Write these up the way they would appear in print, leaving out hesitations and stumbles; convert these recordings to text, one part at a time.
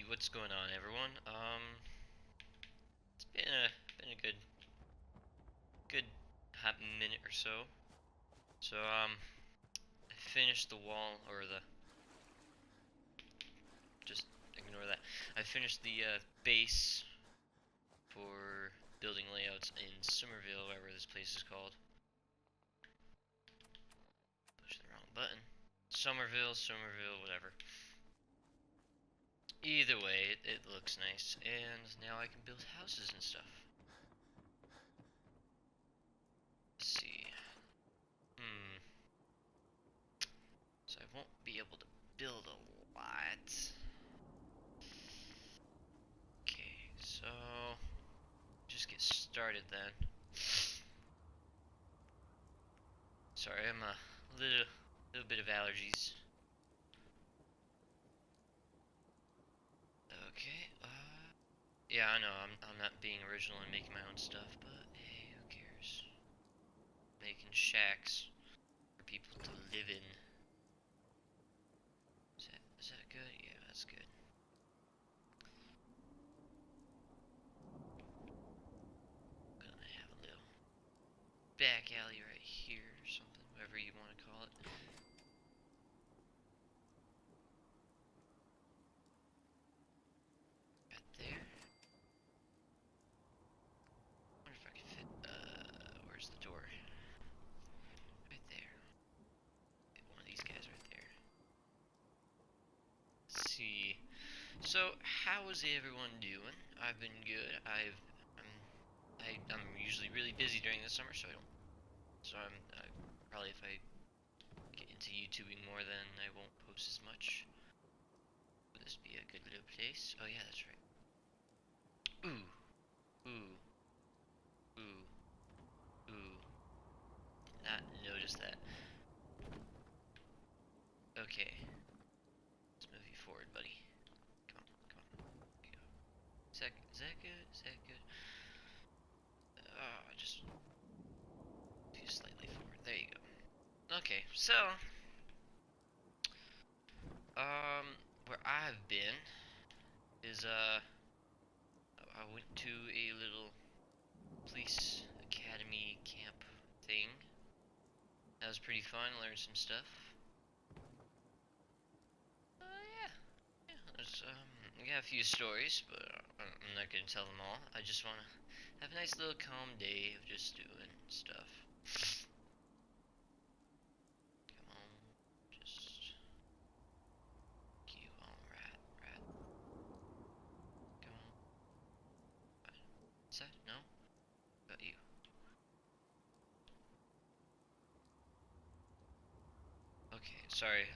what's going on, everyone? It's been a good hot minute or so. So I finished the wall or the just ignore that. I finished the base for building layouts in Somerville, whatever this place is called. Push the wrong button. Somerville, whatever. Either way, it looks nice, and now I can build houses and stuff. Let's see. So I won't be able to build a lot. Okay, so just get started then. Sorry, I'm a little bit of allergies. Okay, yeah, I know I'm not being original and making my own stuff, but hey, who cares? Making shacks for people to live in. Is that good? Yeah, that's good. Gonna have a little back alley right here or something, whatever you want to call it. Right there. Wonder if I can fit, where's the door? Right there. Get one of these guys right there. Let's see. So, how is everyone doing? I've been good. I'm usually really busy during the summer, so I'm probably if I get into YouTubing more, then I won't post as much. Would this be a good little place? Oh yeah, that's right. Ooh, ooh, ooh, ooh. Did not notice that. Okay. Let's move you forward, buddy. Come on, come on. Go. Is that good? Is that good? Just too slightly forward. There you go. Okay, so where I've been is I went to a little police academy camp thing. That was pretty fun. Learned some stuff. Yeah. I got a few stories, but I'm not gonna tell them all. I just wanna have a nice little calm day of just doing stuff. Come on, just you on, rat. Come on. What's that? No? About you. Okay, sorry.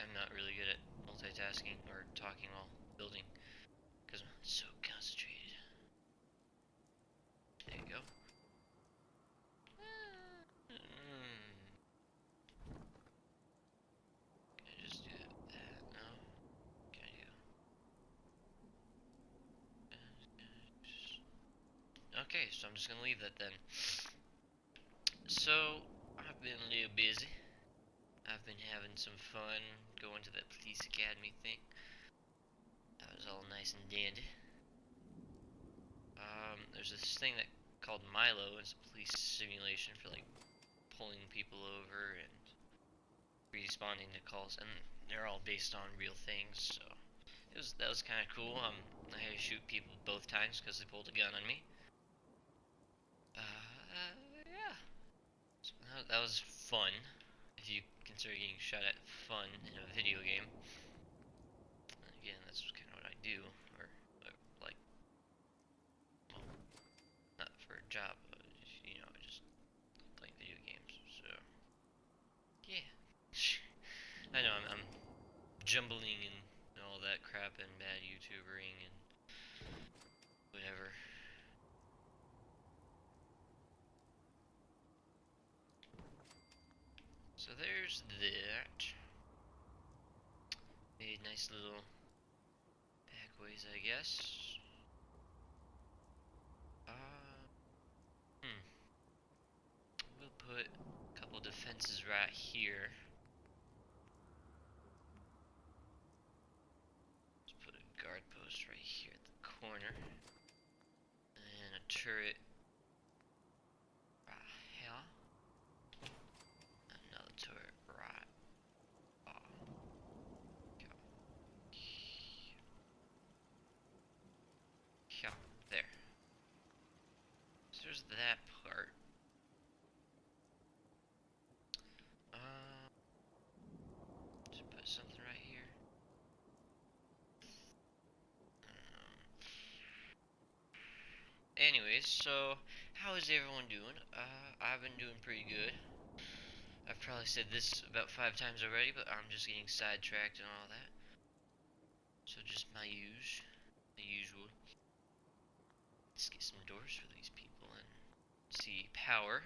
I'm not really good at multitasking or talking while building because I'm so concentrated. There you go. Can I just do that? No? Can I do? Okay, so I'm just gonna leave that then. So, I've been a little busy. I've been having some fun going to that police academy thing. That was all nice and dandy. There's this thing that called Milo. It's a police simulation for like pulling people over and responding to calls, and they're all based on real things. So that was kind of cool. I had to shoot people both times because they pulled a gun on me. Yeah. So that was fun. If you consider getting shot at fun in a video game. Again, that's kind of what I do, or like, well, not for a job, but just playing video games. So yeah, I know I'm jumbling and all that crap and bad YouTubering and whatever. So there's that. Made nice little backways, I guess. We'll put a couple defenses right here. Let's put a guard post turret right here. Another turret right. Yeah, there. So there's that part. Just put something right here. Anyways, so how is everyone doing? I've been doing pretty good. I've probably said this about 5 times already, but I'm just getting sidetracked and all that. So just my usual. Let's get some doors for these people and see power.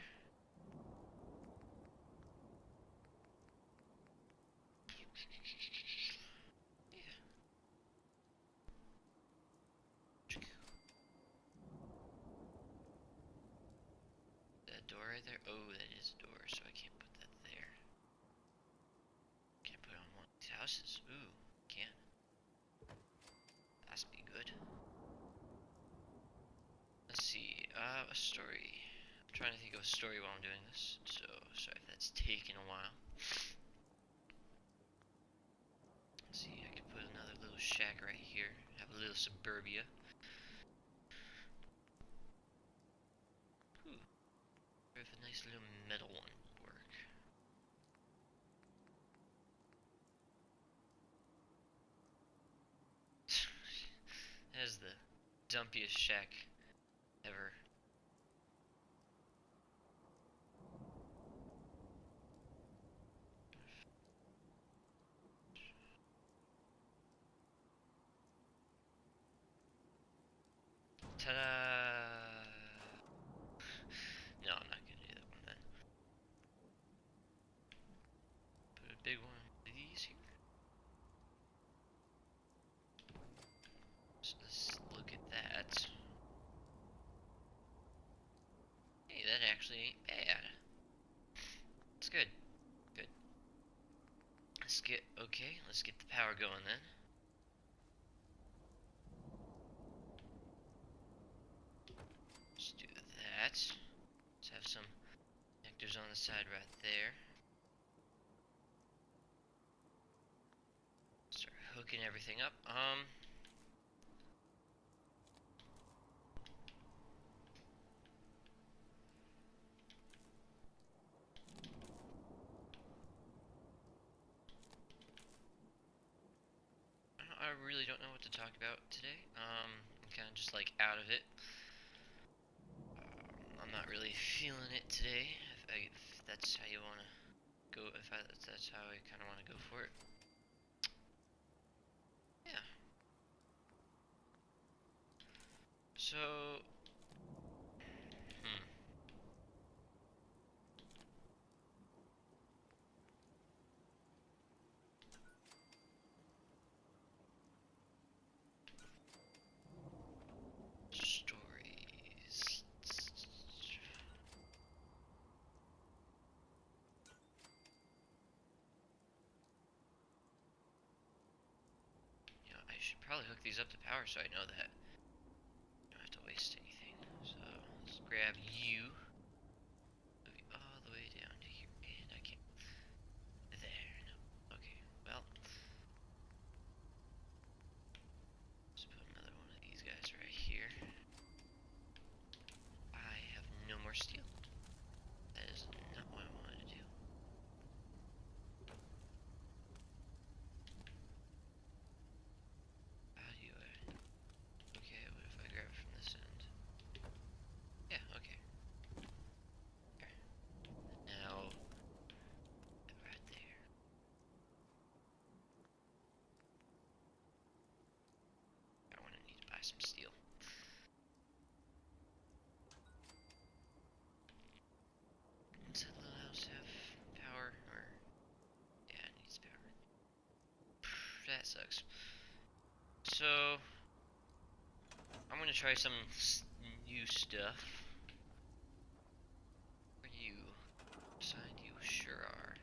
Yeah. That door right there? Oh, that is a door, so I can't put that there. Can't put it on one of these houses. Ooh, can't. That's be good. Let's see, a story. I'm trying to think of a story while I'm doing this, so sorry if that's taking a while. Let's see, I could put another little shack right here. Have a little suburbia. Ooh, if a nice little metal one would work. That is the dumpiest shack ever. Ta-da! No, I'm not gonna do that one then. Put a big one of these here. So let's look at that. Hey, that actually ain't bad. It's good. Good. Let's get the power going then. Let's do that. Let's have some connectors on the side right there. Start hooking everything up. I really don't know what to talk about today. I'm kind of just like out of it. I'm not really feeling it today. If that's how you want to go, that's how I kind of want to go for it. Yeah. So, stories. You know, I should probably hook these up to power so I know that I don't have to waste anything. So, let's grab you. Move you all the way down to here. And I can't. There. No. Okay. Well. Let's put another one of these guys right here. I have no more steel. That is not what I wanted to do. How do I... Okay, what if I grab it from this end? Yeah, okay. Okay. Now, right there. I want to need to buy some steel. Does that little house have power? Or... yeah, it needs power. That sucks. So, I'm gonna try some new stuff. For you. Assigned you, sure are.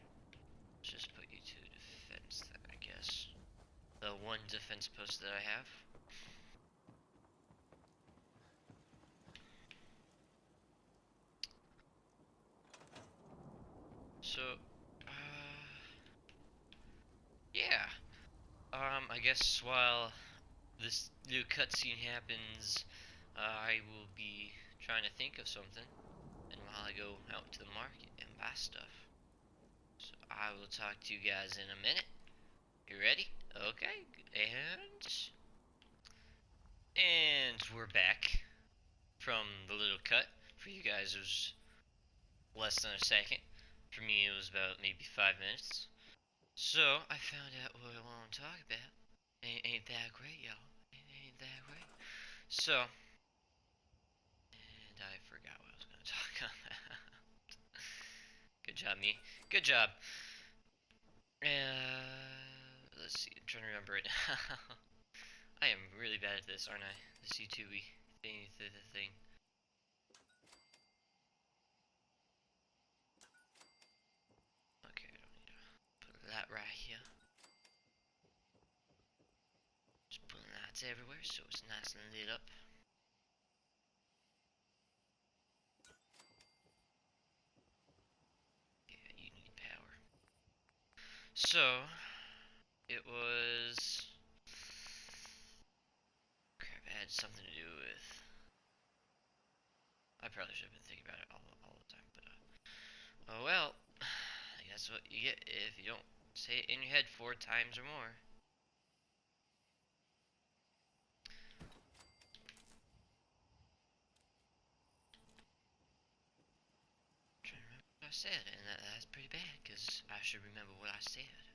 Let's just put you to defense then, I guess. The one defense post that I have. So, yeah. I guess while this new cutscene happens, I will be trying to think of something, and while I go out to the market and buy stuff. So I will talk to you guys in a minute. You ready? Okay, and we're back from the little cut. For you guys, it was less than a second. For me, it was about maybe 5 minutes. So I found out what I want to talk about. Ain't that great, y'all? Ain't that great? So, and I forgot what I was going to talk about. Good job, me. Good job. Let's see. I'm trying to remember it. I am really bad at this, aren't I? This YouTube thing. Okay, I don't need to put that right here. Just putting lights everywhere so it's nice and lit up. Yeah, you need power. So, it was... Crap, it had something to do with... I probably should have been thinking about it all the time, but oh well. I guess what you get if you don't say it in your head 4 times or more. I'm trying to remember what I said, and that's pretty bad, because I should remember what I said.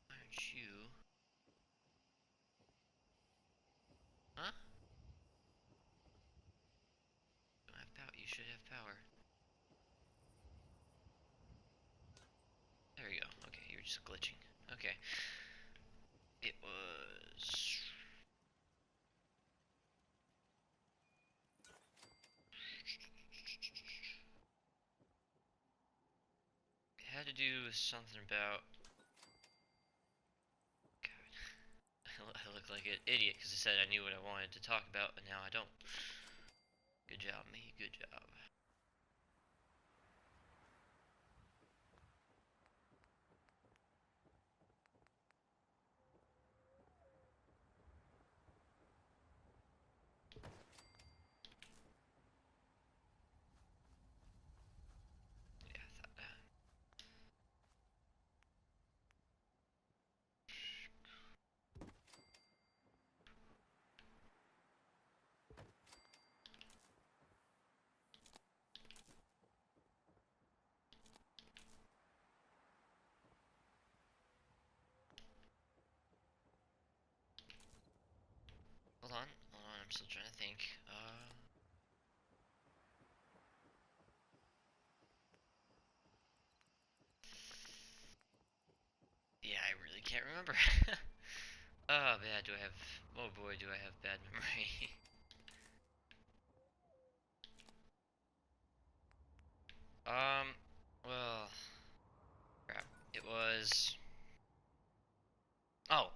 Aren't you? Huh? Don't have power. You should have power. There we go. Okay, you're just glitching. Okay. It was... It had to do with something about... God. I look like an idiot because I said I knew what I wanted to talk about, but now I don't. Good job, me. Good job. Yeah, I thought that. Hold on, I'm still trying to think. Yeah, I really can't remember. Oh, bad, do I have... Oh boy, do I have bad memory. Well... Crap. It was... Oh!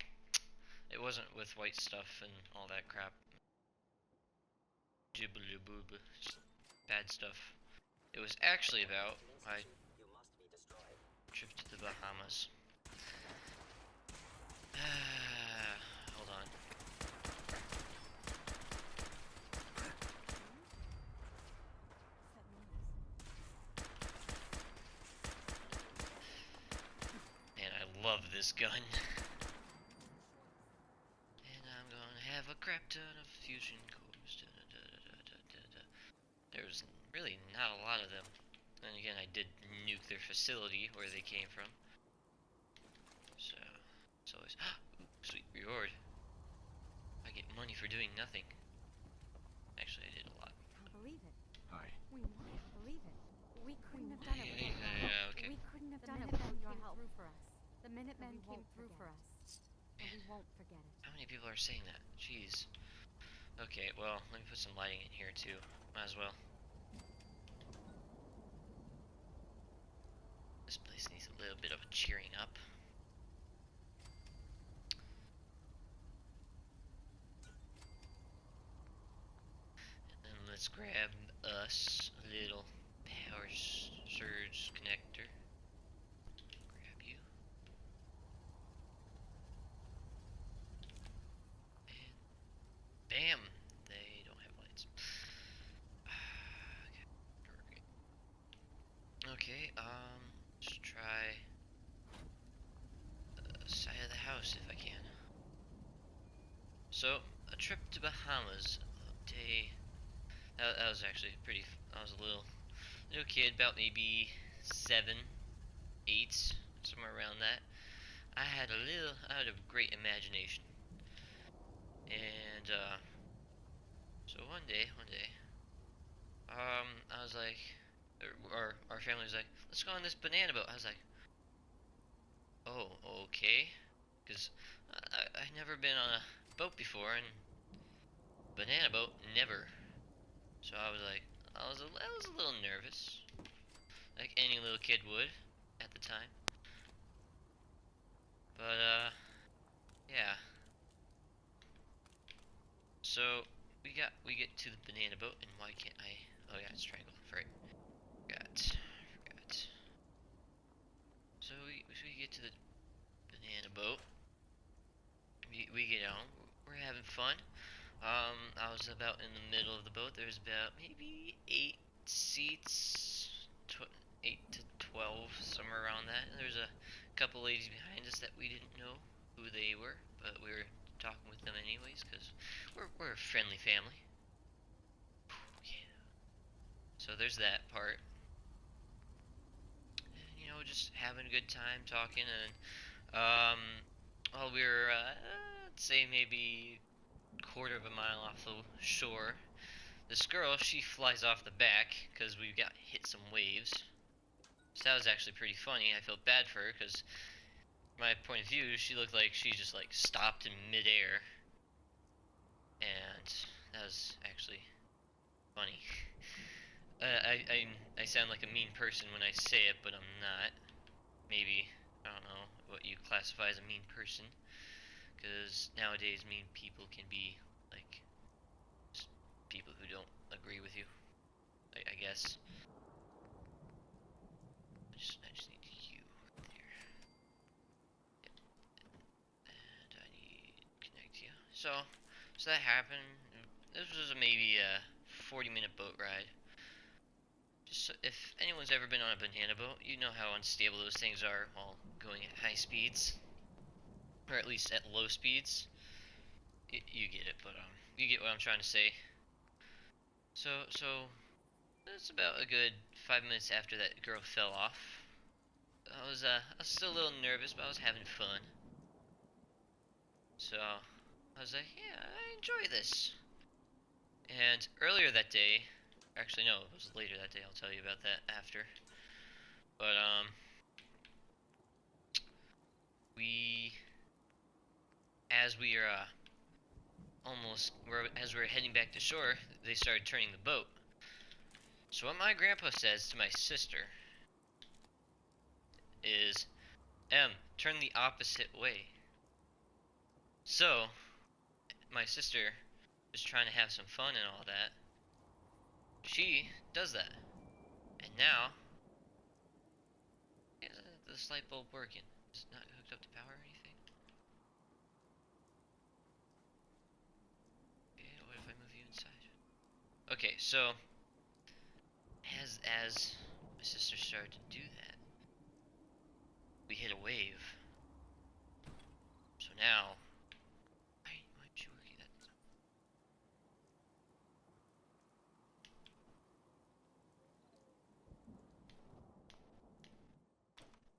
It wasn't with white stuff and all that crap. Jibbly-boob. Bad stuff. It was actually about my trip to the Bahamas. Hold on. Man, I love this gun. And I'm gonna have a crap ton of fusion cores. There's really not a lot of them. Then again, I did nuke their facility where they came from. So, it's always... Ooh, sweet reward. I get money for doing nothing. Actually, I did a lot. Can't believe it. Hi. We can't believe it. We couldn't have done it without your help. Yeah, okay. We couldn't have done it without your help. The Minutemen came through for us. And we won't forget it. How many people are saying that? Jeez. Okay, well, let me put some lighting in here too. Might as well. This place needs a little bit of a cheering up. And then let's grab us a little power surge connector. Okay, let's try the side of the house if I can. So, a trip to Bahamas. Day. That was actually pretty. I was a little kid, about maybe 7, 8, somewhere around that. I had a great imagination, and so one day, I was like, our family was like, let's go on this banana boat. I was like, oh, okay, because I'd never been on a boat before, and banana boat, never. So I was a little nervous, like any little kid would at the time. But yeah. So we get to the banana boat, and why can't I? Oh yeah, it's triangle. Right. Forgot. So we get to the banana boat. We get on. We're having fun. I was about in the middle of the boat. There's about maybe 8 seats, 8 to 12, somewhere around that. And there's a couple ladies behind us that we didn't know who they were, but we were talking with them anyways because we're a friendly family. Yeah. So there's that part. And, just having a good time talking, and while we were, let's say maybe quarter of a mile off the shore, this girl, she flies off the back because we got hit some waves. So that was actually pretty funny. I felt bad for her because, my point of view, she looked like she just like stopped in midair, and that was actually funny. I sound like a mean person when I say it, but I'm not. Maybe, I don't know what you classify as a mean person, because nowadays mean people can be like just people who don't agree with you. I guess. I just need you right there. Yep. And I need to connect you. So that happened. This was maybe a 40-minute boat ride. Just so, if anyone's ever been on a banana boat, you know how unstable those things are while going at high speeds, or at least at low speeds. You get it, but you get what I'm trying to say. So it's about a good 5 minutes after that girl fell off. I was still a little nervous, but I was having fun. So I was like, yeah, I enjoy this. And earlier that day, actually no, it was later that day. I'll tell you about that after. But we, as we are as we were heading back to shore, they started turning the boat. So what my grandpa says to my sister is, turn the opposite way. So my sister is trying to have some fun and all that. She does that, and now is this light bulb working? Is it not hooked up to power or anything? Okay, what if I move you inside? Okay, so as my sister started to do that, we hit a wave. So now, why aren't you working that?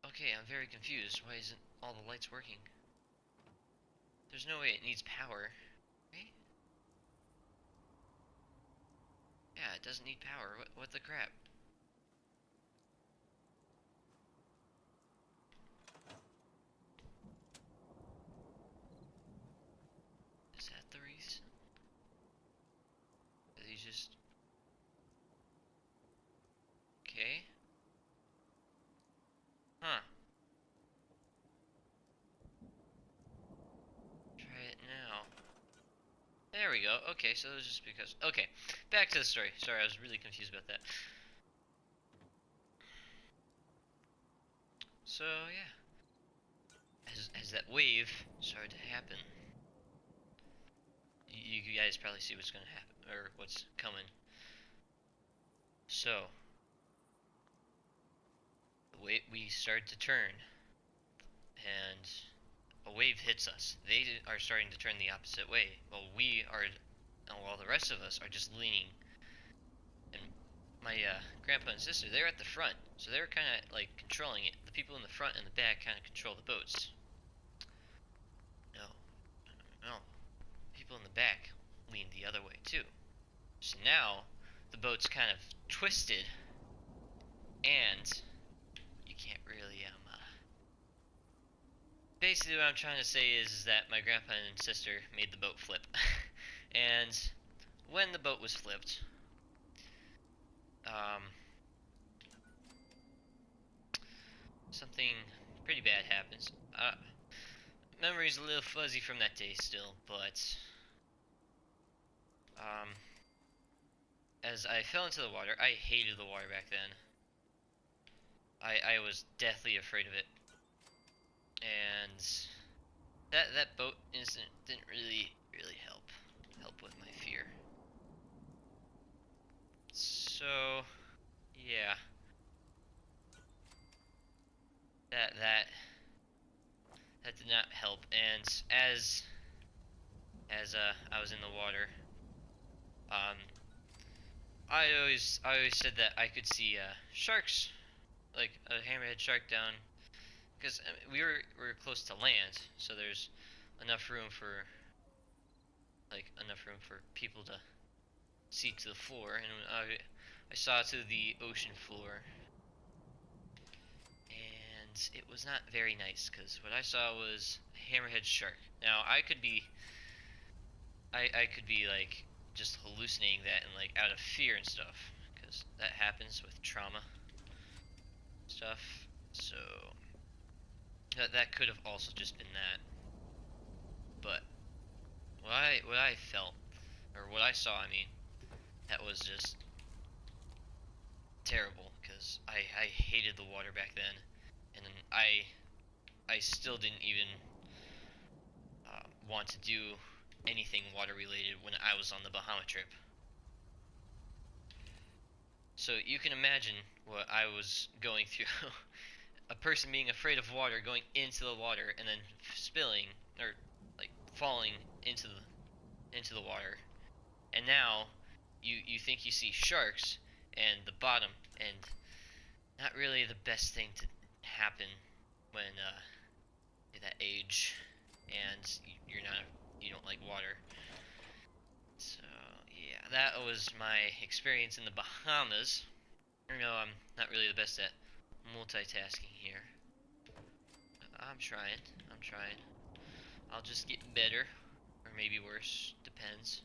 Okay, I'm very confused. Why isn't all the lights working? There's no way it needs power, right? Yeah, it doesn't need power. What the crap? Is that the reason? That he's just... Okay. Huh. Try it now. There we go. Okay, so it was just because... Okay, back to the story. Sorry, I was really confused about that. So, yeah. As that wave started to happen, you guys probably see what's going to happen, or what's coming. So, we start to turn, and a wave hits us. They are starting to turn the opposite way, while the rest of us are just leaning. And my grandpa and sister, they're at the front, so they're kind of like controlling it. The people in the front and the back kind of control the boats. No, no, people in the back lean the other way too. So now the boat's kind of twisted, and you can't really basically what I'm trying to say is that my grandpa and sister made the boat flip. And when the boat was flipped, something pretty bad happens. Memory's a little fuzzy from that day still, but as I fell into the water, I hated the water back then. I was deathly afraid of it. And that boat incident didn't really help with my fear. So yeah, that did not help. And as I was in the water, I always said that I could see sharks, like a hammerhead shark down, because we were close to land, so there's enough room for people to see to the floor, and I saw to the ocean floor, and it was not very nice, because what I saw was a hammerhead shark. Now I could be like just hallucinating that and like out of fear and stuff, because that happens with trauma stuff. So that could have also just been that. But what I felt, or what I saw, I mean, that was just terrible, because I hated the water back then, and I still didn't even want to do anything water related when I was on the Bahama trip. So you can imagine what I was going through. A person being afraid of water, going into the water, and then spilling, or like falling into the water. And now you think you see sharks and the bottom, and not really the best thing to happen when you're that age and you don't like water. So yeah, that was my experience in the Bahamas. You know, I'm not really the best at multitasking here. I'm trying. I'll just get better, or maybe worse, depends.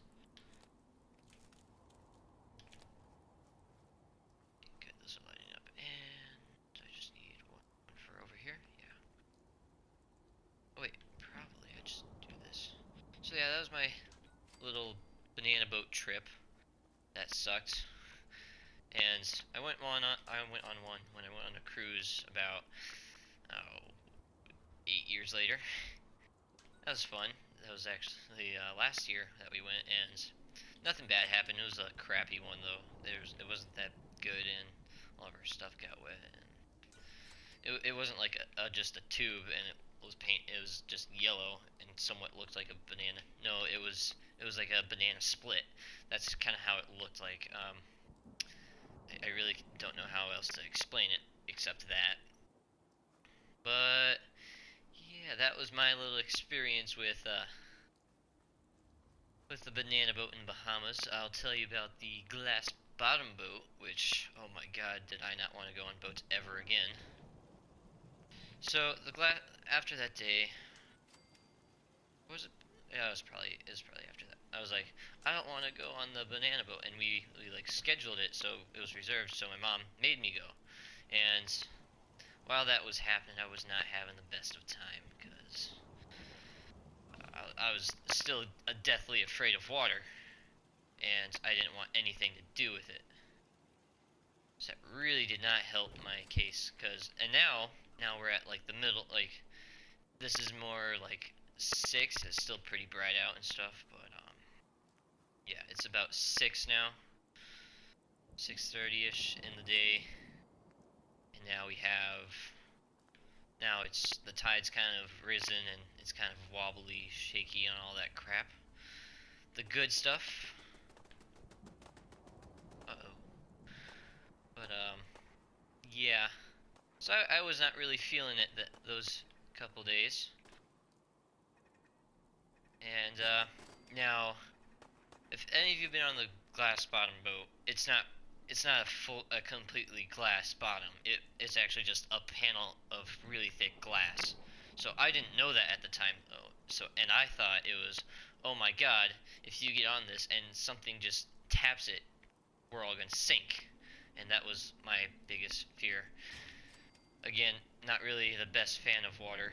Okay, those are lighting up, and I just need one for over here. Yeah. Oh wait, probably I just do this. So yeah, that was my little banana boat trip. That sucked. And I went on one when I went on a cruise about 8 years later. That was fun. That was actually last year that we went, and nothing bad happened. It was a crappy one though. It wasn't that good, and all of our stuff got wet. And it wasn't like just a tube, and it was just yellow and somewhat looked like a banana. No, it was like a banana split. That's kind of how it looked like. I really don't know how else to explain it except that. But yeah, that was my little experience with the banana boat in Bahamas. I'll tell you about the glass bottom boat, which, oh my god, did I not want to go on boats ever again. So after that day, was it? Yeah, it was probably after that. I was like, I don't want to go on the banana boat, and we like scheduled it so it was reserved. So my mom made me go, and while that was happening, I was not having the best of time, because I was still deathly afraid of water, and I didn't want anything to do with it. So that really did not help my case, and now we're at like the middle, like this is more like 6. It's still pretty bright out and stuff, but yeah, it's about 6 now, 6:30ish in the day, and now we have now the tide's kind of risen and it's kind of wobbly, shaky, and all that crap. The good stuff. Uh-oh. But yeah. So I was not really feeling it those couple days. And now, if any of you've been on the glass bottom boat, it's not a completely glass bottom. It's actually just a panel of really thick glass. So I didn't know that at the time though. And I thought it was, oh my god, if you get on this and something just taps it, we're all gonna sink. And that was my biggest fear. Again, not really the best fan of water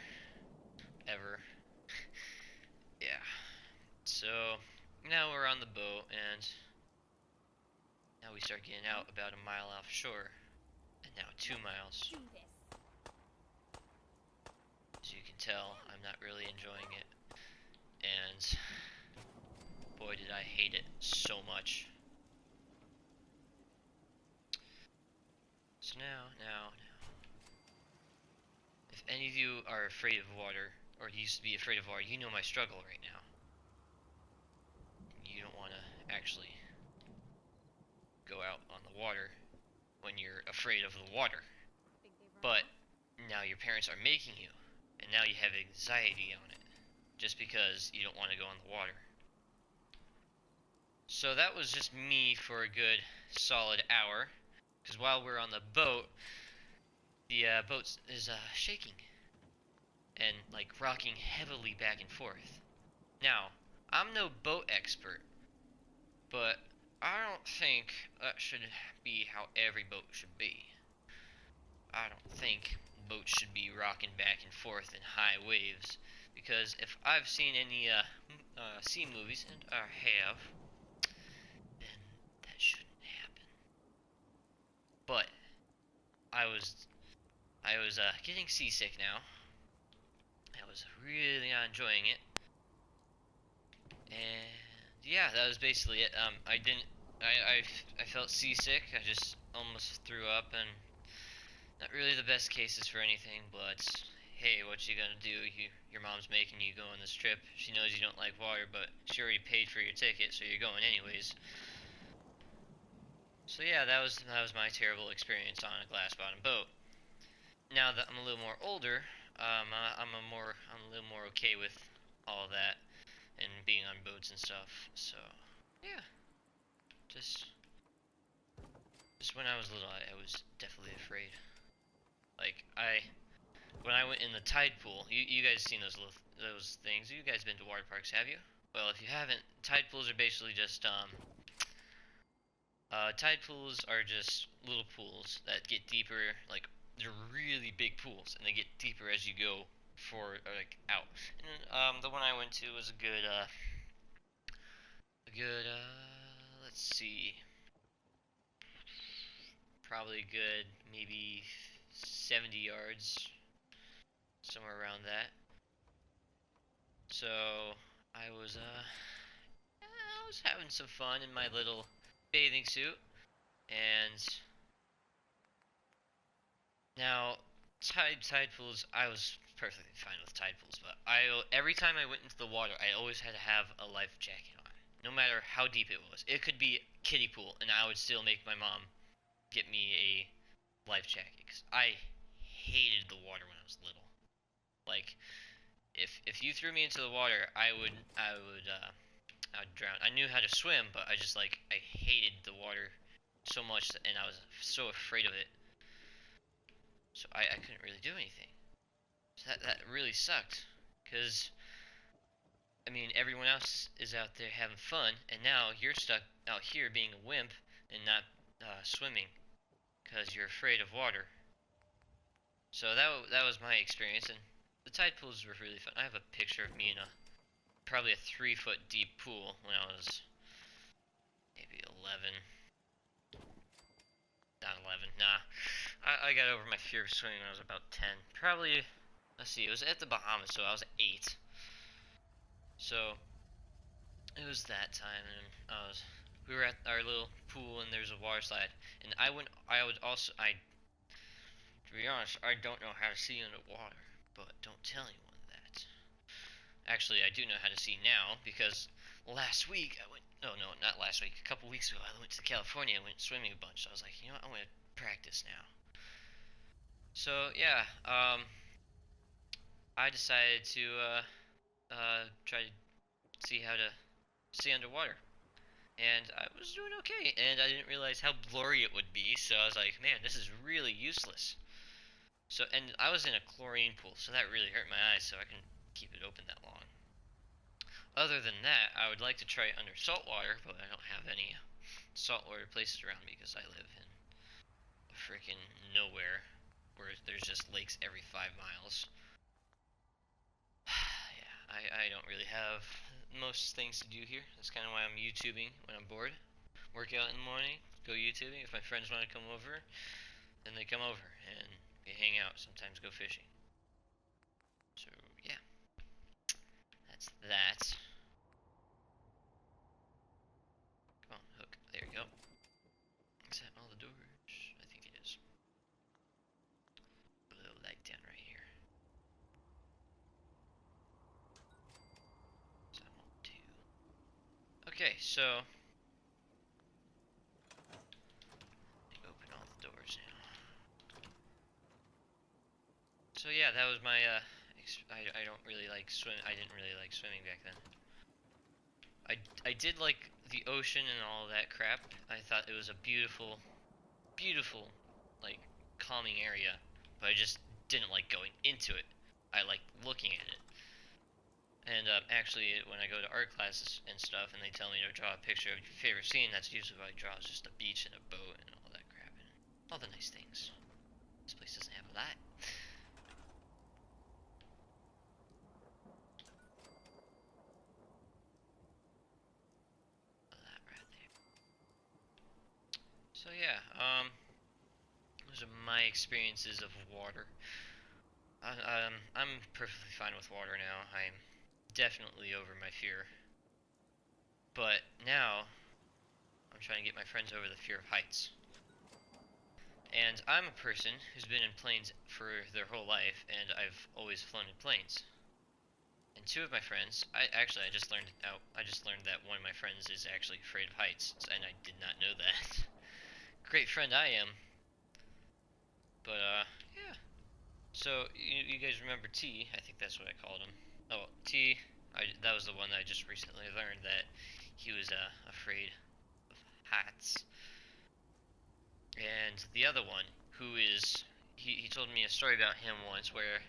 ever. Yeah. So now we're on the boat, and now we start getting out about a mile offshore, and now 2 miles. As you can tell, I'm not really enjoying it, and boy did I hate it so much. So now, if any of you are afraid of water, or used to be afraid of water, you know my struggle right now. You don't want to actually go out on the water when you're afraid of the water. But now your parents are making you, and now you have anxiety on it, just because you don't want to go on the water. So that was just me for a good solid hour, because while we're on the boat, the boat is shaking and like rocking heavily back and forth. Now, I'm no boat expert, but I don't think that should be how every boat should be. I don't think boats should be rocking back and forth in high waves, because if I've seen any sea movies, and I have, then that shouldn't happen. But I was getting seasick now. I was really not enjoying it, and yeah, that was basically it. I felt seasick. I just almost threw up, and not really the best cases for anything, but hey, what you gonna do? Your mom's making you go on this trip. She knows you don't like water, but she already paid for your ticket, so you're going anyways. So yeah, that was my terrible experience on a glass bottom boat. Now that I'm a little more older, I'm a little more okay with all that and being on boats and stuff. So yeah, just when I was little, I was definitely afraid. Like when I went in the tide pool, you guys seen those things? You guys been to water parks, have you? Well, if you haven't, tide pools are basically just tide pools are just little pools that get deeper. Like they're really big pools, and they get deeper as you go forward or like out. And the one I went to was a good let's see, probably good maybe 70 yards, somewhere around that. So I was having some fun in my little bathing suit, and now tide pools, I was perfectly fine with tide pools, but every time I went into the water, I always had to have a life jacket on, no matter how deep it was. It could be kiddie pool, and I would still make my mom get me a life jacket, because I hated the water when I was little. Like, if you threw me into the water, I would drown. I knew how to swim, but I hated the water so much, and I was so afraid of it. So I couldn't really do anything. So that really sucked, because I mean everyone else is out there having fun, and now you're stuck out here being a wimp and not swimming because you're afraid of water. So that was my experience, and the tide pools were really fun. I have a picture of me in probably a 3-foot deep pool when I was maybe 11. Not 11, nah. I got over my fear of swimming when I was about 10. Probably, let's see, it was at the Bahamas, so I was 8. So, it was that time, and we were at our little pool, and there's a water slide. And I To be honest, I don't know how to see underwater, but don't tell anyone that. Actually, I do know how to see now, because last week I went, oh no, not last week, a couple weeks ago I went to California and went swimming a bunch, so I was like, you know what, I'm going to practice now. So, yeah, I decided to, try to see how to see underwater. And I was doing okay, and I didn't realize how blurry it would be, so I was like, man, this is really useless. So, and I was in a chlorine pool, so that really hurt my eyes, so I couldn't keep it open that long. Other than that, I would like to try under salt water, but I don't have any saltwater places around me because I live in freaking nowhere where there's just lakes every 5 miles. Yeah, I don't really have most things to do here. That's kind of why I'm YouTubing when I'm bored. Work out in the morning, go YouTubing. If my friends want to come over, then they come over and we hang out. Sometimes go fishing. So yeah, that's that. Come on, hook. There you go. Is that all the doors? I think it is. Put a little light down right here. Is that all two? Okay, so open all the doors now. So yeah, that was my I don't really like swim. I didn't really like swimming back then. I did like the ocean and all that crap. I thought it was a beautiful, beautiful, like calming area, but I just didn't like going into it. I like looking at it. And actually, when I go to art classes and stuff, and they tell me to draw a picture of your favorite scene, that's usually what I draw. Is just a beach and a boat and all that crap and all the nice things. This place doesn't have a lot. So yeah, those are my experiences of water. I'm perfectly fine with water now. I'm definitely over my fear. But now, I'm trying to get my friends over the fear of heights. And I'm a person who's been in planes for their whole life, and I've always flown in planes. And two of my friends, I just learned that one of my friends is actually afraid of heights, and I did not know that. Great friend I am. But yeah. So you guys remember T? I think that's what I called him. Oh, T. That was the one that I just recently learned that he was afraid of heights. And the other one, who is he told me a story about him once where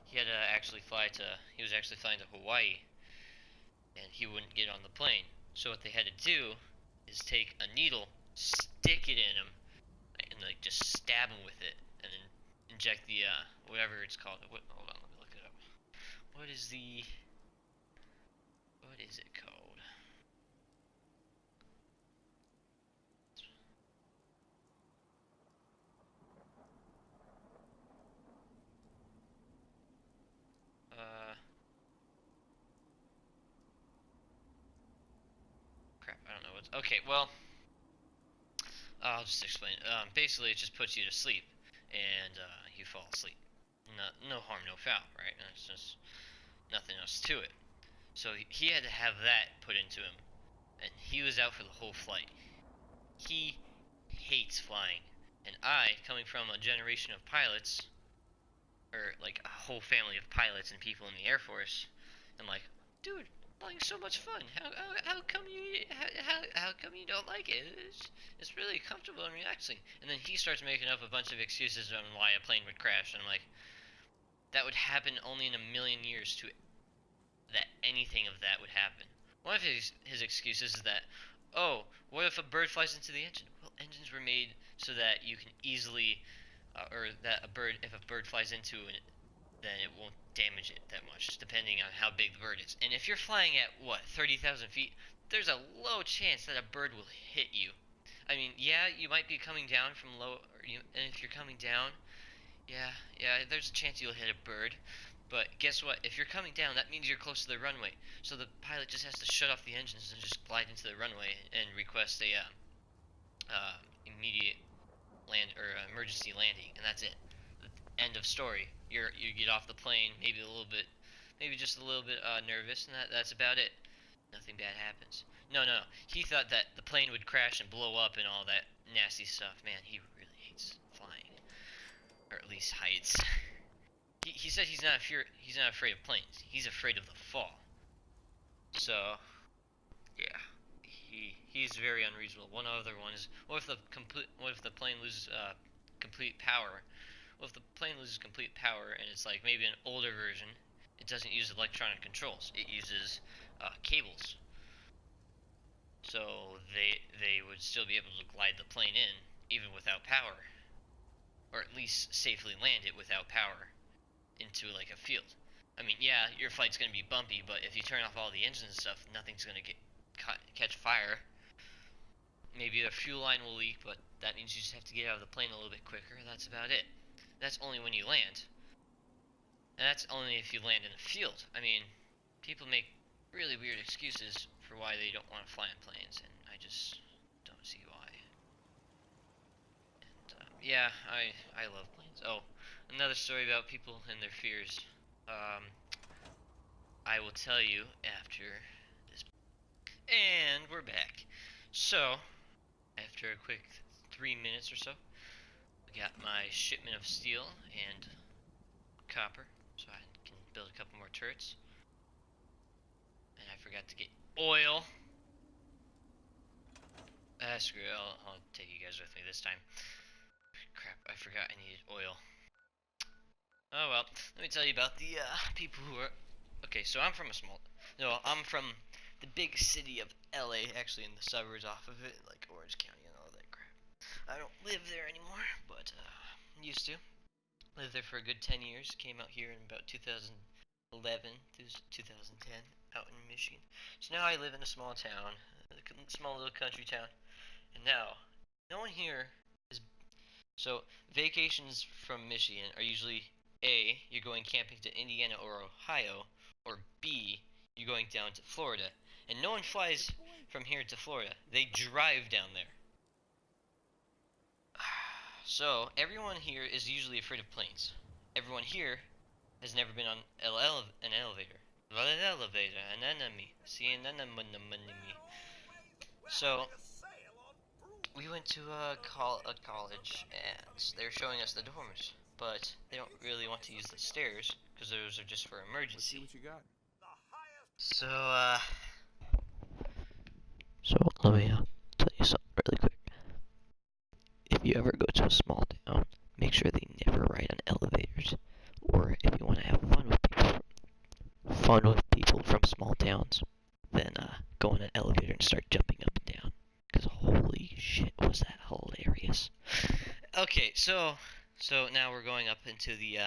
he had to actually he was actually flying to Hawaii, and he wouldn't get on the plane. So what they had to do is take a needle, stick it in him, and like just stab him with it, and then inject the whatever it's called. Hold on, let me look it up. What is it called? Crap, I don't know what's. Okay, well, I'll just explain it. Basically, it just puts you to sleep, and you fall asleep. No harm, no foul, right? It's just nothing else to it. So he had to have that put into him, and he was out for the whole flight. He hates flying, and I, coming from a generation of pilots, or like a whole family of pilots and people in the Air Force, I'm like, dude, flying's so much fun. How come you don't like it? It's really comfortable and relaxing. And then he starts making up a bunch of excuses on why a plane would crash, and I'm like, that would happen only in a million years to that anything of that would happen. One of his excuses is that, oh, what if a bird flies into the engine? Well, engines were made so that you can easily, or that if a bird flies into it, then it won't damage it that much, depending on how big the bird is. And if you're flying at, what, 30,000 feet, there's a low chance that a bird will hit you. I mean, yeah, you might be coming down from low, and if you're coming down, yeah, there's a chance you'll hit a bird. But guess what? If you're coming down, that means you're close to the runway. So the pilot just has to shut off the engines and just glide into the runway and request a immediate land or emergency landing, and that's it. End of story. You get off the plane, maybe just a little bit nervous, and that's about it. Nothing bad happens. No, no, no. He thought that the plane would crash and blow up and all that nasty stuff. Man, he really hates flying, or at least heights. He said he's not afraid of planes. He's afraid of the fall. So, yeah, he's very unreasonable. One other one is, what if the plane loses complete power? Well, if the plane loses complete power and it's like maybe an older version, it doesn't use electronic controls. It uses cables. So they would still be able to glide the plane in even without power, or at least safely land it without power into like a field. I mean, yeah, your flight's gonna be bumpy, but if you turn off all the engines and stuff, nothing's gonna catch fire. Maybe the fuel line will leak, but that means you just have to get out of the plane a little bit quicker. That's about it. That's only when you land. And that's only if you land in a field. I mean, people make really weird excuses for why they don't want to fly in planes, and I just don't see why. And yeah, I love planes. Oh, another story about people and their fears. I will tell you after this. And we're back. So, after a quick 3 minutes or so, I got my shipment of steel and copper, so I can build a couple more turrets. And I forgot to get oil. Screw it, I'll take you guys with me this time. Crap, I forgot I needed oil. Oh well, let me tell you about the people who are... Okay, so I'm from I'm from the big city of LA, actually in the suburbs off of it, like Orange County and all that crap. I don't live there anymore, but used to. Lived there for a good 10 years, came out here in about 2011 to 2010, out in Michigan. So now I live in a small town, a small little country town, and now, no one here is... So, vacations from Michigan are usually A, you're going camping to Indiana or Ohio, or B, you're going down to Florida. And no one flies from here to Florida. They drive down there. So, everyone here is usually afraid of planes. Everyone here has never been on an elevator. An elevator, an enemy. See an enemy. So, we went to a college, and they were showing us the dorms. But they don't really want to use the stairs, because those are just for emergency. Let's see what you got. So let me tell you something really quick. If you ever go to a small town, make sure they never ride on elevators. Or if you want to have fun with people from small towns, then go on an elevator and start jumping up and down. Because holy shit, was that hilarious. Okay, so now we're going up into the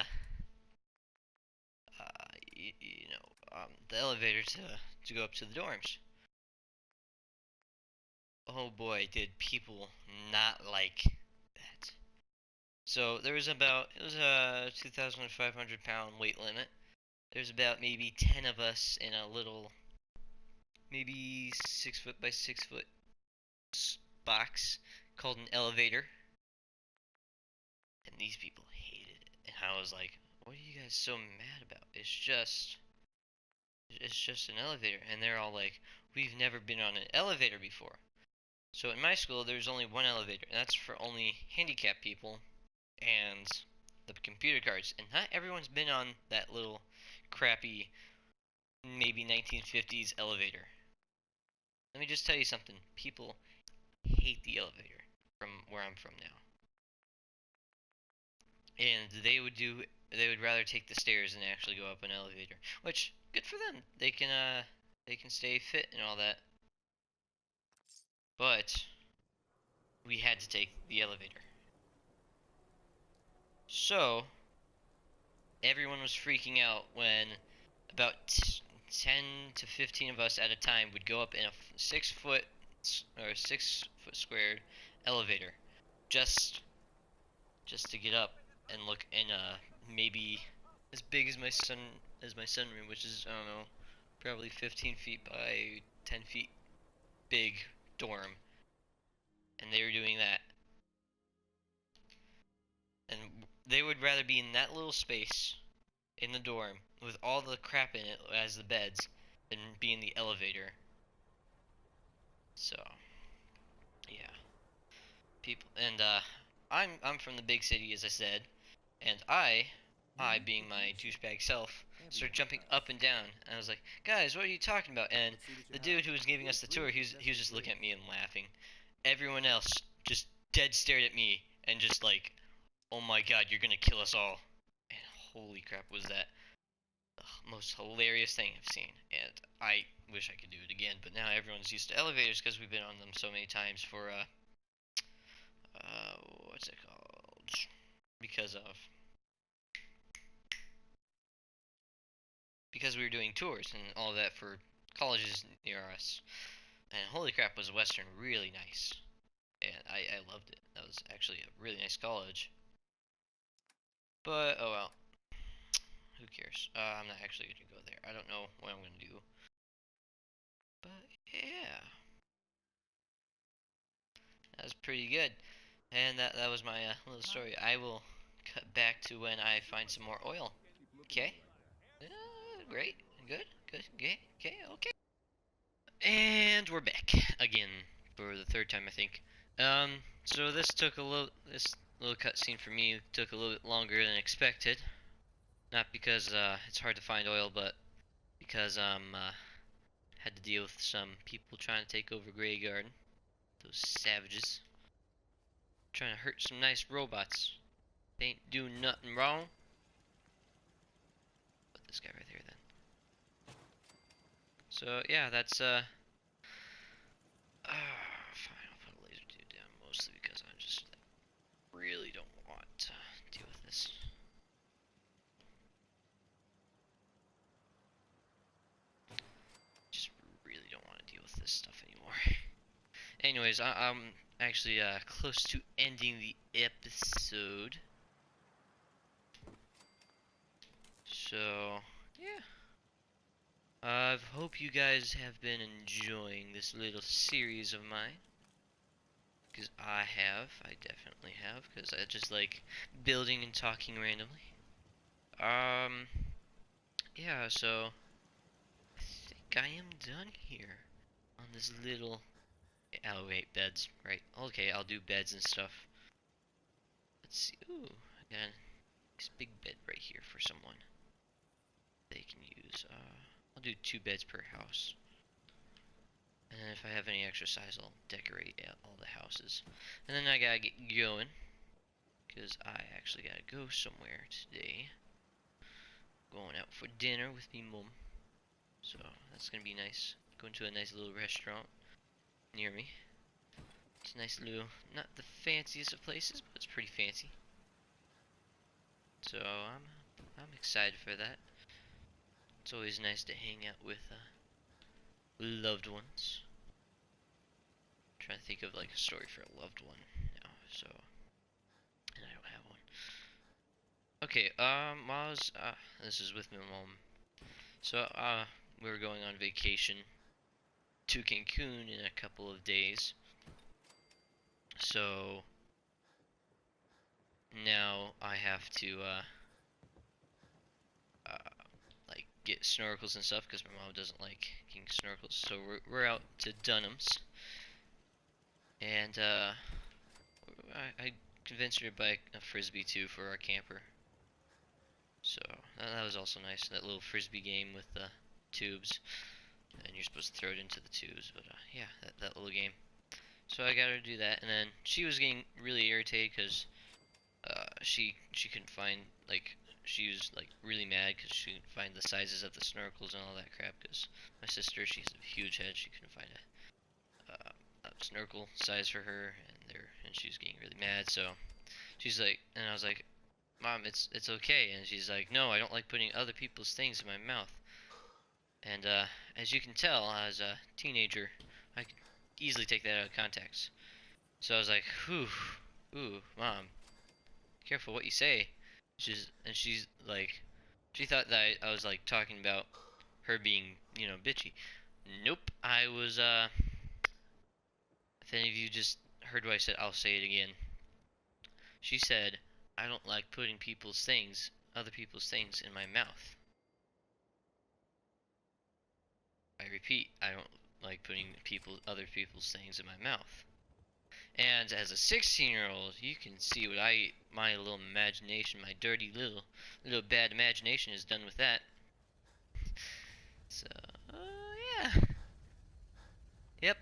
the elevator to go up to the dorms. Oh boy, did people not like that. So it was a 2,500 pound weight limit. There's about maybe 10 of us in a little, maybe 6 foot by 6 foot box called an elevator. And these people hated it. And I was like, what are you guys so mad about? It's just an elevator. And they're all like, we've never been on an elevator before. So in my school, there's only one elevator, and that's for only handicapped people and the computer cards. And not everyone's been on that little crappy, maybe 1950s elevator. Let me just tell you something. People hate the elevator from where I'm from now. And they would rather take the stairs than actually go up an elevator. Which, good for them. They can stay fit and all that. But we had to take the elevator. So everyone was freaking out when about 10 to 15 of us at a time would go up in a 6 foot squared elevator just to get up and look in maybe as big as my sunroom, which is, I don't know, probably 15 feet by 10 feet big dorm. And they were doing that. And they would rather be in that little space in the dorm with all the crap in it as the beds than be in the elevator. So, yeah. People and I'm from the big city, as I said, and I being my douchebag self started jumping up and down, and I was like, guys, what are you talking about? And the dude who was giving us the tour, he was just looking at me and laughing. Everyone else just dead stared at me and just like, oh my god, you're gonna kill us all. And holy crap, was that the most hilarious thing I've seen. And I wish I could do it again, but now everyone's used to elevators because we've been on them so many times for what's it called? Because we were doing tours and all that for colleges near us. And holy crap, was Western really nice. And I loved it. That was actually a really nice college. But, oh well. Who cares? I'm not actually going to go there. I don't know what I'm going to do. But, yeah. That was pretty good. And that was my little story. I will cut back to when I find some more oil. Okay? Great. Good. Good. Okay. Okay. Okay. And we're back again for the third time, I think. So this little cutscene for me took a little bit longer than expected. Not because it's hard to find oil, but because had to deal with some people trying to take over Grey Garden. Those savages trying to hurt some nice robots. They ain't doing nothing wrong. Put this guy right there then. So yeah, that's fine. I'll put a laser dude down mostly because I just really don't want to deal with this. Just really don't want to deal with this stuff anymore. Anyways, I'm actually close to ending the episode. So yeah. I hope you guys have been enjoying this little series of mine. Because I definitely have, because I just like building and talking randomly. Yeah, so I think I am done here on this little, oh wait, beds, right, okay, I'll do beds and stuff. Let's see, ooh, I got this big bed right here for someone. They can use, I'll do 2 beds per house. And then if I have any extra size, I'll decorate all the houses. And then I gotta get going, because I actually gotta go somewhere today. Going out for dinner with me mum. So that's gonna be nice. Going to a nice little restaurant near me. It's a nice little, not the fanciest of places, but it's pretty fancy. So I'm excited for that. It's always nice to hang out with loved ones. I'm trying to think of like a story for a loved one now, so, and I don't have one. Okay, while I was, this is with my mom. So, we were going on vacation to Cancun in a couple of days. So, now I have to, like, get snorkels and stuff, because my mom doesn't like getting snorkels. So, we're out to Dunham's. And, I convinced her to buy a frisbee, too, for our camper. So, that was also nice, that little frisbee game with the tubes. And you're supposed to throw it into the tubes, but yeah, that little game. So I got her to do that, and then she was getting really irritated because she couldn't find, like, she was like really mad because she couldn't find the sizes of the snorkels and all that crap. Because my sister, she's a huge head, she couldn't find a snorkel size for her, and she was getting really mad. So she's like, and I was like, Mom, it's okay, and she's like, no, I don't like putting other people's things in my mouth. And as you can tell, as a teenager, I could easily take that out of context. So I was like, whew, ooh, Mom, careful what you say. She's like, she thought that I was like talking about her being, you know, bitchy. Nope, I was, if any of you just heard what I said, I'll say it again. She said, I don't like putting other people's things in my mouth. I repeat, I don't like putting other people's things in my mouth. And as a 16-year-old, you can see what my little imagination, my dirty little bad imagination has done with that. So, yeah. Yep.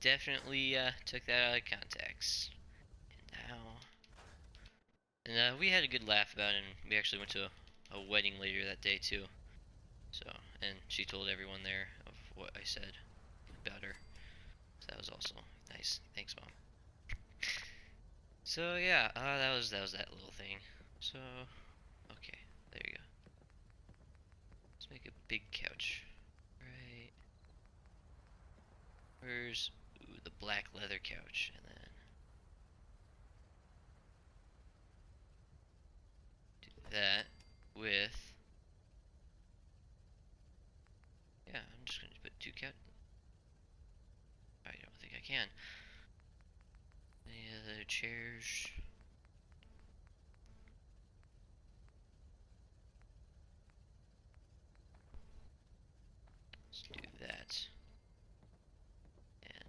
Definitely took that out of context. And we had a good laugh about it, and we actually went to a wedding later that day too. So, and she told everyone there of what I said about her. So that was also nice. Thanks, Mom. So yeah, that was that little thing. So, okay, there you go. Let's make a big couch. Right. Where's the black leather couch? And then do that with. Yeah, I'm just gonna put 2 couch. I don't think I can. Any other chairs? Let's do that. And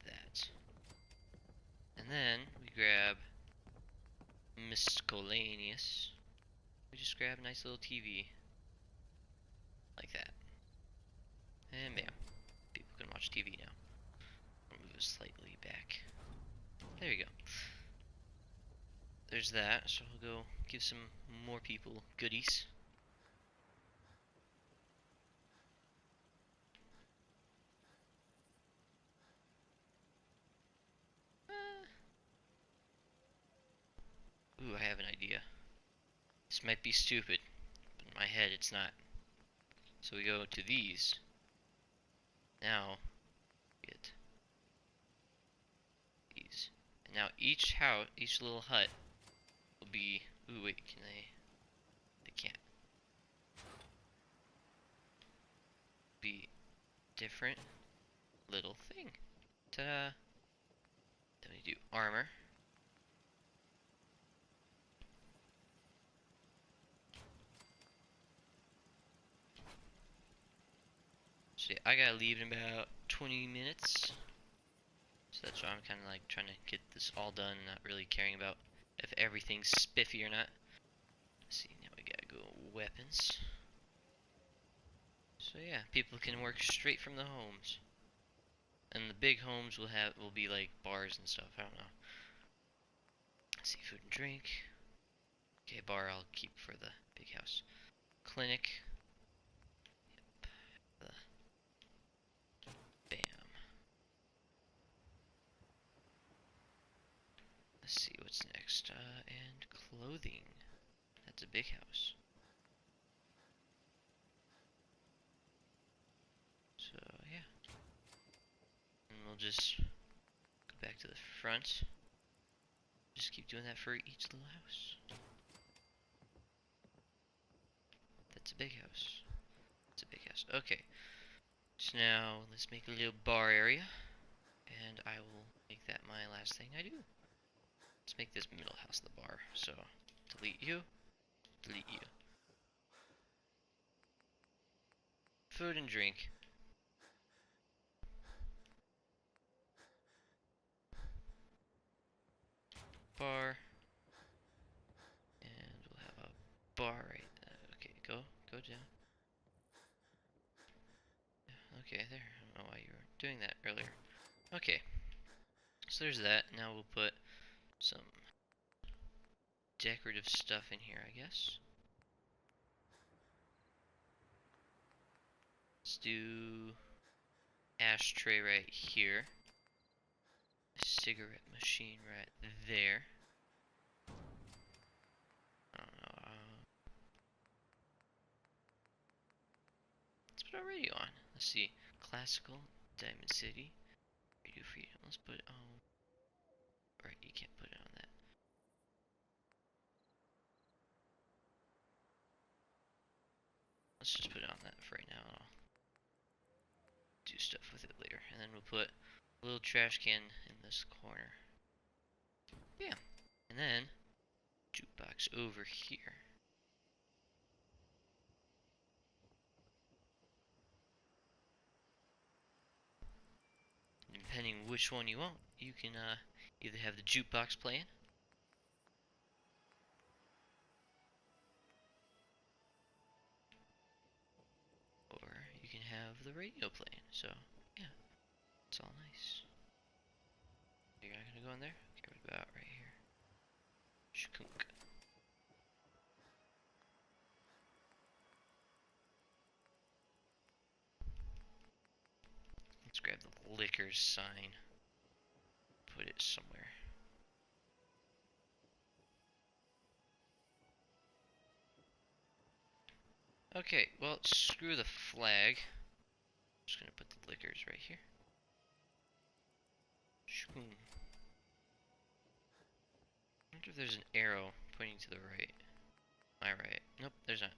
that. And then we grab miscellaneous. We just grab a nice little TV. Like that. And bam. People can watch TV now. I'll move it slightly back. There you go. There's that, so I'll go give some more people goodies. Ooh, I have an idea. This might be stupid, but in my head it's not. So we go to these. Now, get these. And now each house, each little hut will be, ooh wait, can they can't. Be different little thing. Ta-da! Then we do armor. So yeah, I gotta leave in about 20 minutes. So that's why I'm kind of like trying to get this all done, not really caring about if everything's spiffy or not. Let's see, now we gotta go weapons. So yeah, people can work straight from the homes. And the big homes will be like bars and stuff, I don't know. Let's see, food and drink. Okay, bar I'll keep for the big house. Clinic. Yep. Bam. Let's see what's next. And clothing. That's a big house. So yeah. And we'll just go back to the front. Just keep doing that for each little house. That's a big house. It's a big house. Okay. So now let's make a little bar area. And I will make that my last thing I do. Let's make this middle house the bar. So delete you. Delete you. Food and drink. Bar. And we'll have a bar right there. Okay, go down. Okay, there. I don't know why you were doing that earlier. Okay. So there's that. Now we'll put some decorative stuff in here, I guess. Let's do ashtray right here. A cigarette machine right there. I don't know. Let's put a radio on. Let's see. Classical, Diamond City, Radio Freedom. Let's put it on. Right, you can't put it on that. Let's just put it on that for right now. I'll do stuff with it later. And then we'll put a little trash can in this corner. Bam. And then jukebox over here. Depending which one you want, you can either have the jukebox playing, or you can have the radio playing. So yeah, it's all nice. You're not gonna go in there? Okay, what about right here? Shkunk. Let's grab the liquors sign. Put it somewhere. Okay, well, screw the flag. I'm just gonna put the liquors right here. Shkoom. I wonder if there's an arrow pointing to the right. My right. Nope, there's not.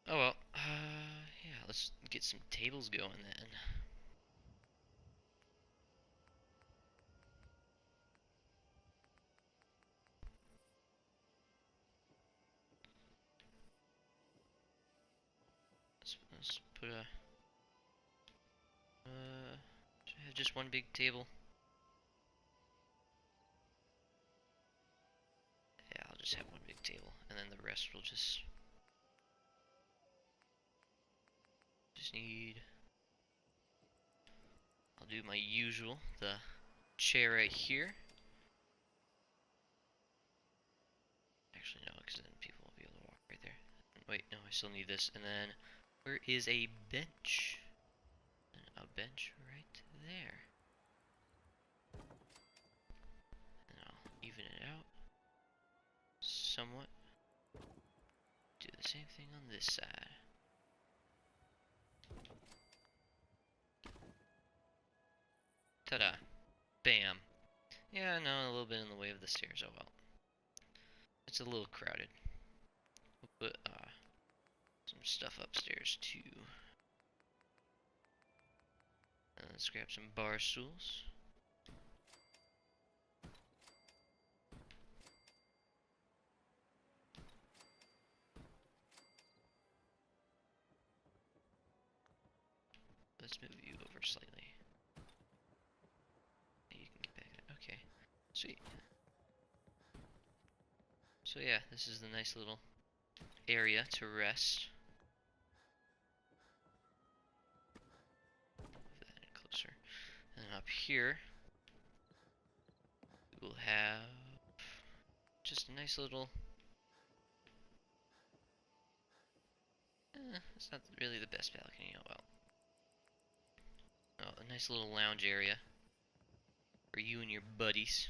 Oh well. Yeah, let's get some tables going then. Let's put a. Should I have just one big table? Yeah, I'll just have one big table, and then the rest will just need. I'll do my usual, the chair right here. Actually, no, because then people will be able to walk right there. Wait, no, I still need this. And then, where is a bench? And a bench right there. And I'll even it out somewhat. Do the same thing on this side. Ta-da. Bam. Yeah, no, a little bit in the way of the stairs. Oh well. It's a little crowded. We'll put some stuff upstairs too. Let's grab some bar stools. Let's move you over slightly. You can get back. Okay, sweet. So yeah, this is the nice little area to rest. Move that in closer. And then up here, we'll have just a nice little. It's not really the best balcony. Oh well. Oh, a nice little lounge area for you and your buddies.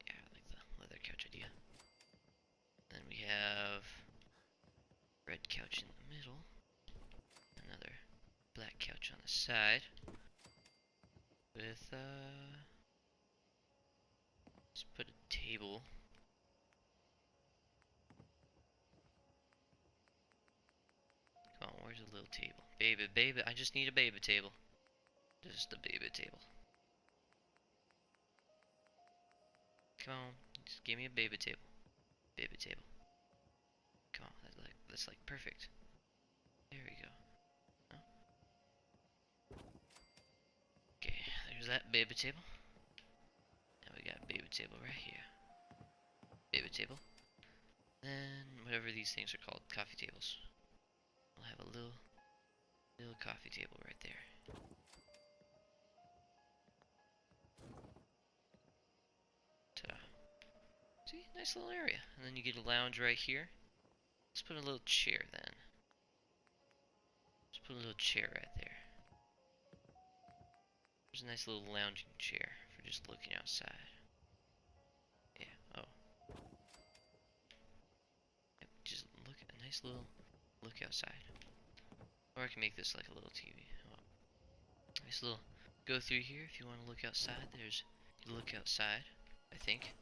Yeah, I like the leather couch idea. Then we have red couch in the middle, another black couch on the side, with let's put a table. Come on, where's a little table? Baby, I just need a baby table. Just a baby table. Come on, just give me a baby table. Baby table. Come on, that's like perfect. There we go. Oh. Okay, there's that baby table. Now we got a baby table right here. Baby table. Then whatever these things are called, coffee tables. We'll have a little coffee table right there. Ta-da. See, nice little area. And then you get a lounge right here. Let's put a little chair then. Let's put a little chair right there. There's a nice little lounging chair for just looking outside. Yeah, oh. Yep, just look at a nice little look outside. Or I can make this like a little TV. Oh. Nice little go through here if you want to look outside. There's you look outside, I think.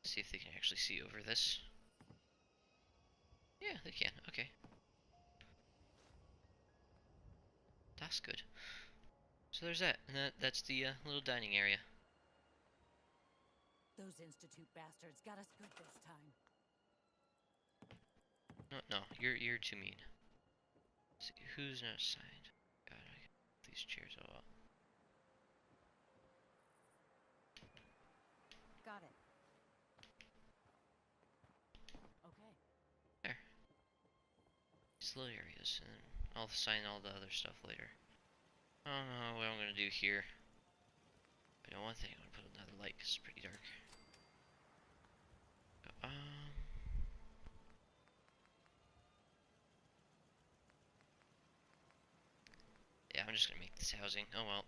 See if they can actually see over this. Yeah, they can. Okay. That's good. So there's that, and that's the little dining area. Those Institute bastards got us good this time. No, you're too mean. Let's see, who's not signed? God, I get these chairs all up. Got it. Okay. There. These little areas, and then I'll sign all the other stuff later. I don't know what I'm gonna do here. I know one thing, I'm gonna put another light because it's pretty dark. Yeah, I'm just gonna make this housing. Oh well.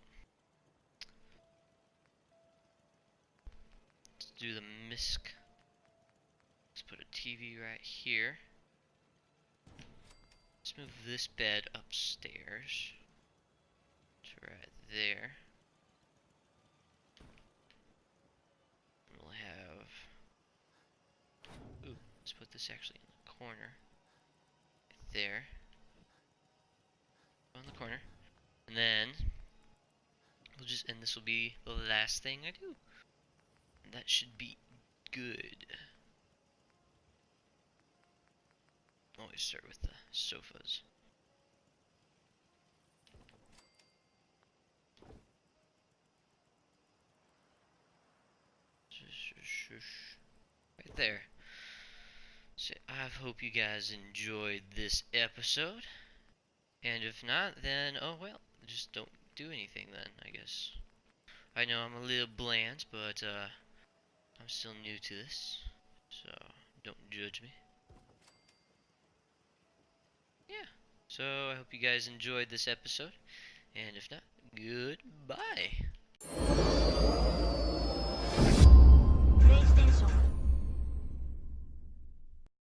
Let's do the misc. Let's put a TV right here. Let's move this bed upstairs to right there. And we'll have. Ooh, let's put this actually in the corner. Right there. On the corner. And then and this will be the last thing I do. And that should be good. Always start with the sofas. Right there. So I hope you guys enjoyed this episode. And if not, then oh well. Just don't do anything then, I guess. I know I'm a little bland, but I'm still new to this, so don't judge me. Yeah, so I hope you guys enjoyed this episode, and if not, goodbye. PlayStation